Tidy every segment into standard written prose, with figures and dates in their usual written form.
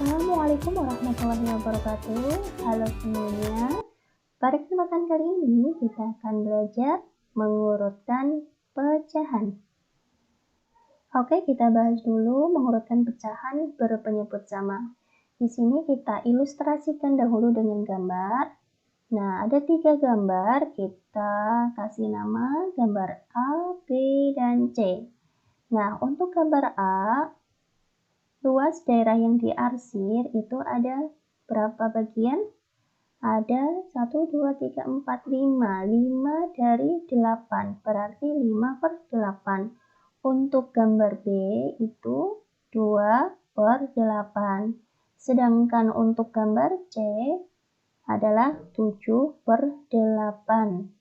Assalamualaikum warahmatullahi wabarakatuh. Halo semuanya. Pada kesempatan kali ini kita akan belajar mengurutkan pecahan. Oke, kita bahas dulu mengurutkan pecahan berpenyebut sama. Di sini kita ilustrasikan dahulu dengan gambar. Nah, ada 3 gambar. Kita kasih nama gambar A, B, dan C. Nah, untuk gambar A, luas daerah yang diarsir itu ada berapa bagian? Ada 1, 2, 3, 4, 5. 5 dari 8, berarti 5/8. Untuk gambar B itu 2/8. Sedangkan untuk gambar C adalah 7/8.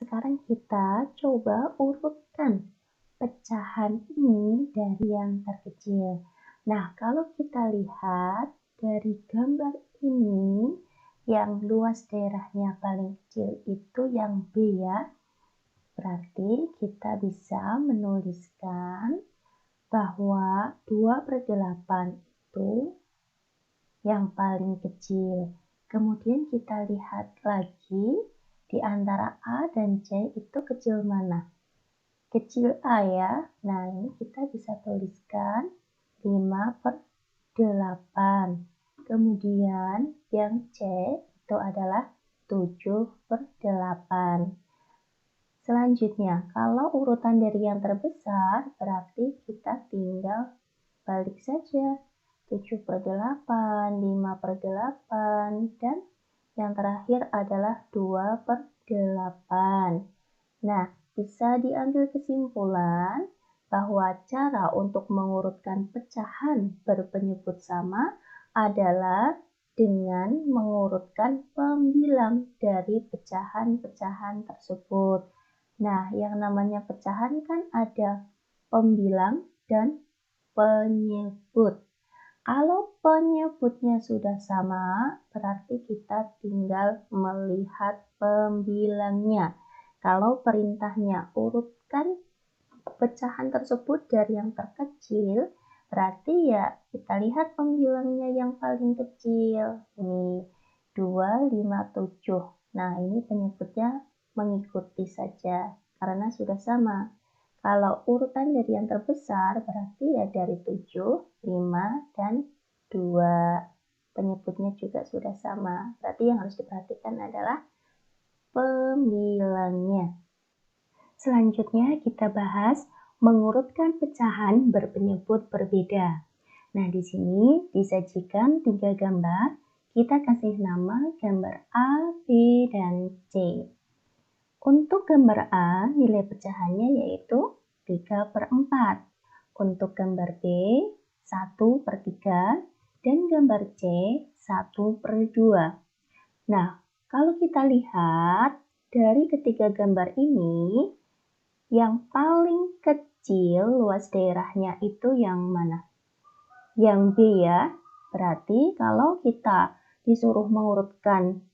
Sekarang kita coba urutkan pecahan ini dari yang terkecil. Nah, kalau kita lihat dari gambar ini, yang luas daerahnya paling kecil itu yang B ya. Berarti kita bisa menuliskan bahwa 2/8 itu yang paling kecil. Kemudian kita lihat lagi di antara A dan C itu kecil mana? Kecil A ya. Nah, ini kita bisa tuliskan 5/8. Kemudian yang C itu adalah 7/8. Selanjutnya, kalau urutan dari yang terbesar, berarti kita tinggal balik saja. 7/8, 5/8, dan yang terakhir adalah 2/8. Nah, bisa diambil kesimpulan bahwa cara untuk mengurutkan pecahan berpenyebut sama adalah dengan mengurutkan pembilang dari pecahan-pecahan tersebut. Nah, yang namanya pecahan kan ada pembilang dan penyebut. Kalau penyebutnya sudah sama, berarti kita tinggal melihat pembilangnya. Kalau perintahnya urutkan pecahan tersebut dari yang terkecil, berarti ya kita lihat pembilangnya yang paling kecil. Ini 2, 5, 7. Nah, ini penyebutnya mengikuti saja karena sudah sama. Kalau urutan dari yang terbesar berarti ya dari 7, 5, dan 2. Penyebutnya juga sudah sama. Berarti yang harus diperhatikan adalah pembilangnya. Selanjutnya kita bahas mengurutkan pecahan berpenyebut berbeda. Nah, di sini disajikan 3 gambar. Kita kasih nama gambar A, B, dan C. Untuk gambar A, nilai pecahannya yaitu 3/4. Untuk gambar B, 1/3. Dan gambar C, 1/2. Nah, kalau kita lihat dari ketiga gambar ini, yang paling kecil luas daerahnya itu yang mana? Yang B ya. Berarti kalau kita disuruh mengurutkan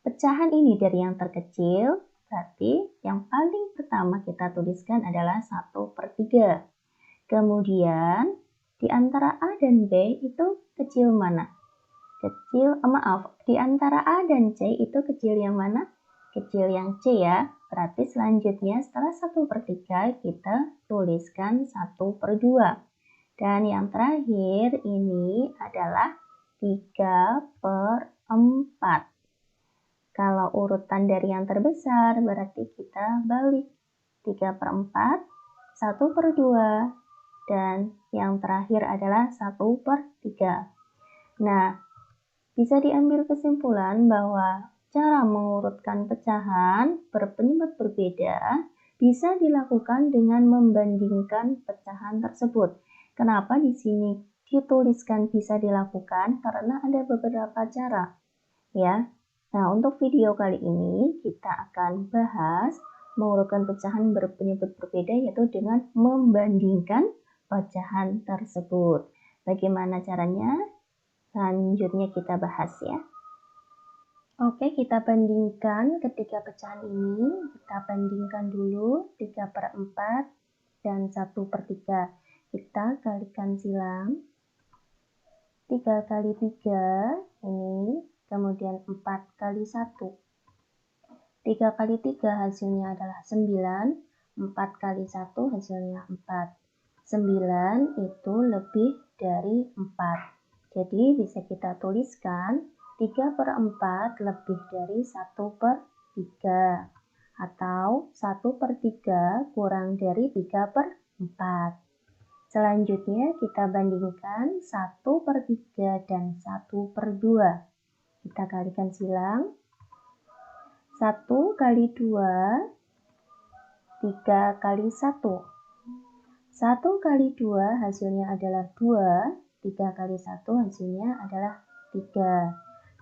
pecahan ini dari yang terkecil, berarti yang paling pertama kita tuliskan adalah 1/3. Kemudian di antara A dan B itu kecil mana? Di antara A dan C itu kecil yang mana? Kecil yang C ya. Berarti selanjutnya setelah 1/3 kita tuliskan 1/2. Dan yang terakhir ini adalah 3/4. Kalau urutan dari yang terbesar berarti kita balik. 3/4, 1/2, dan yang terakhir adalah 1/3. Nah, bisa diambil kesimpulan bahwa cara mengurutkan pecahan berpenyebut berbeda bisa dilakukan dengan membandingkan pecahan tersebut. Kenapa di sini dituliskan bisa dilakukan? Karena ada beberapa cara, ya. Nah, untuk video kali ini kita akan bahas mengurutkan pecahan berpenyebut berbeda yaitu dengan membandingkan pecahan tersebut. Bagaimana caranya? Selanjutnya kita bahas ya. Oke, kita bandingkan ketiga pecahan ini. Kita bandingkan dulu 3/4 dan 1/3. Kita kalikan silang. 3 kali 3 ini, kemudian 4 kali 1. 3 kali 3 hasilnya adalah 9, 4 kali 1 hasilnya 4. 9 itu lebih dari 4. Jadi bisa kita tuliskan 3/4 lebih dari 1/3. Atau 1/3 kurang dari 3/4. Selanjutnya kita bandingkan 1/3 dan 1/2. Kita kalikan silang. 1 kali 2, 3 kali 1. 1 kali 2 hasilnya adalah 2, 3 kali 1 hasilnya adalah 3.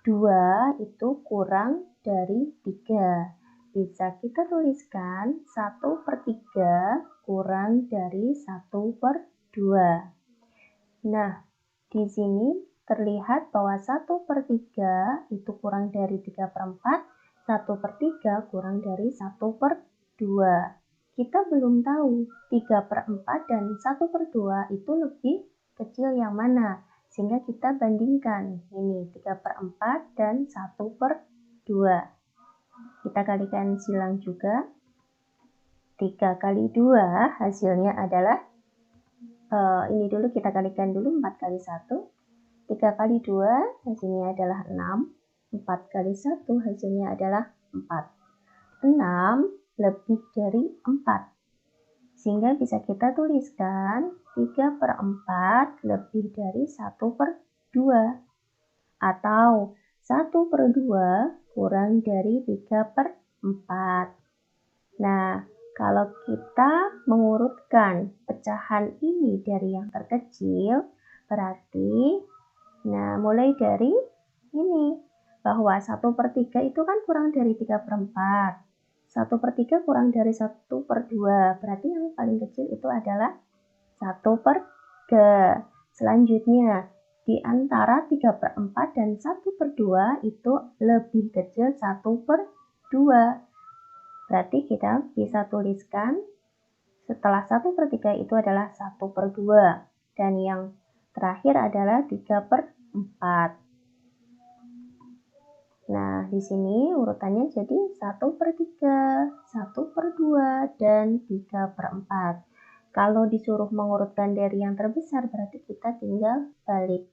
2 itu kurang dari 3. Bisa kita tuliskan 1/3 kurang dari 1/2. Nah, di sini terlihat bahwa 1/3 itu kurang dari 3/4, 1/3 kurang dari 1/2. Kita belum tahu 3/4 dan 1/2 itu lebih kecil yang mana. Sehingga kita bandingkan ini 3/4 dan 1/2. Kita kalikan silang juga. 3 kali 2 hasilnya adalah, ini dulu kita kalikan dulu 4 kali 1. 3 kali 2 hasilnya adalah 6. 4 kali 1 hasilnya adalah 4. 6 lebih dari 4. Sehingga bisa kita tuliskan 3/4 lebih dari 1/2. Atau 1/2 kurang dari 3/4. Nah, kalau kita mengurutkan pecahan ini dari yang terkecil, berarti mulai dari ini, bahwa 1/3 itu kan kurang dari 3/4. 1/3 kurang dari 1/2, berarti yang paling kecil itu adalah 1/3. Selanjutnya, di antara 3/4 dan 1/2 itu lebih kecil 1/2. Berarti kita bisa tuliskan setelah 1/3 itu adalah 1/2. Dan yang terakhir adalah 3/4. Nah, di sini urutannya jadi 1/3, 1/2, dan 3/4. Kalau disuruh mengurutkan dari yang terbesar, berarti kita tinggal balik.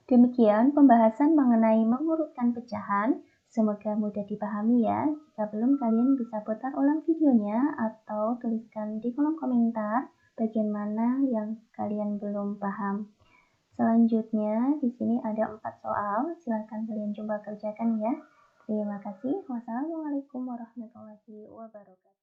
Demikian pembahasan mengenai mengurutkan pecahan. Semoga mudah dipahami ya. Jika belum, kalian bisa putar ulang videonya atau tuliskan di kolom komentar bagian mana yang kalian belum paham. Selanjutnya, di sini ada 4 soal. Silahkan kalian coba kerjakan ya. Terima kasih. Wassalamualaikum warahmatullahi wabarakatuh.